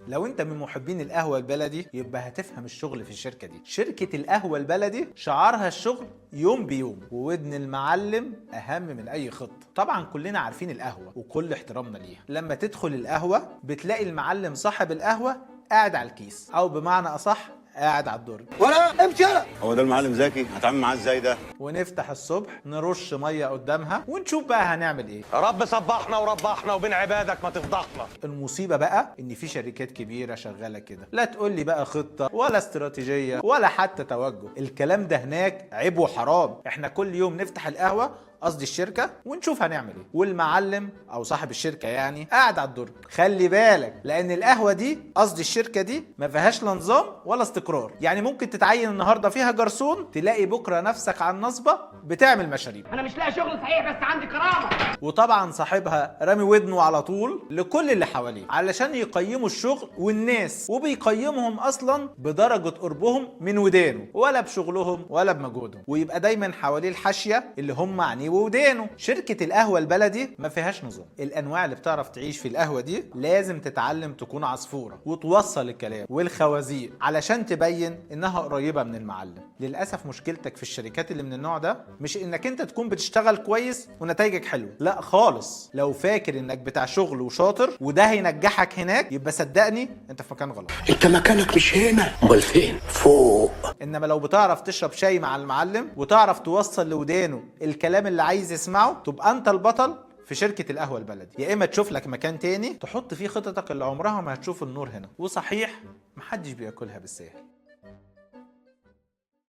لو انت من محبين القهوة البلدي يبقى هتفهم الشغل في الشركة دي. شركة القهوة البلدي شعارها الشغل يوم بيوم، وودن المعلم اهم من اي خطة. طبعا كلنا عارفين القهوة وكل احترامنا ليها. لما تدخل القهوة بتلاقي المعلم صاحب القهوة قاعد على الكيس، او بمعنى اصح قاعد على الدرج. ولا امشي. هو ده المعلم زكي؟ هتعامل معاه ازاي ده؟ ونفتح الصبح نرش ميه قدامها ونشوف بقى هنعمل ايه. يا رب صبحنا وربحنا وبين عبادك ما تفضحنا. المصيبه بقى ان في شركات كبيره شغاله كده، لا تقول لي بقى خطه ولا استراتيجيه ولا حتى توجه. الكلام ده هناك عيب وحرام. احنا كل يوم نفتح القهوه، قصدي الشركه، ونشوف هنعمل ايه، والمعلم او صاحب الشركه يعني قاعد على الدرج. خلي بالك، لان القهوه دي قصدي الشركه دي ما فيهاش لا نظام ولا استقرار. يعني ممكن تتعين النهارده فيها جرسون، تلاقي بكره نفسك على النصبه بتعمل مشاريب. انا مش لاقي شغل صحيح بس عندي كرامه. وطبعا صاحبها رامي ودنه على طول لكل اللي حواليه علشان يقيموا الشغل والناس، وبيقيمهم اصلا بدرجه قربهم من ودانه، ولا بشغلهم ولا بمجهودهم، ويبقى دايما حواليه الحاشيه اللي هم عينيه وودانه. شركه القهوه البلدي ما فيهاش نظام. الانواع اللي بتعرف تعيش في القهوه دي لازم تتعلم تكون عصفوره وتوصل الكلام والخوازيق علشان تبين انها قريبه من المعلم. للاسف مشكلتك في الشركات اللي من النوع ده مش انك انت تكون بتشتغل كويس ونتائجك حلوه، لا خالص. لو فاكر انك بتاع شغل وشاطر وده هينجحك هناك، يبقى صدقني انت في مكان غلط. انت مكانك مش هنا، امال فين؟ فوق. انما لو بتعرف تشرب شاي مع المعلم وتعرف توصل لودانه الكلام اللي عايز يسمعه، تبقى انت البطل في شركة القهوة البلدي. يا اما تشوف لك مكان تاني تحط فيه خططك اللي عمرها ما هتشوف النور هنا. وصحيح محدش بياكلها بالساهل.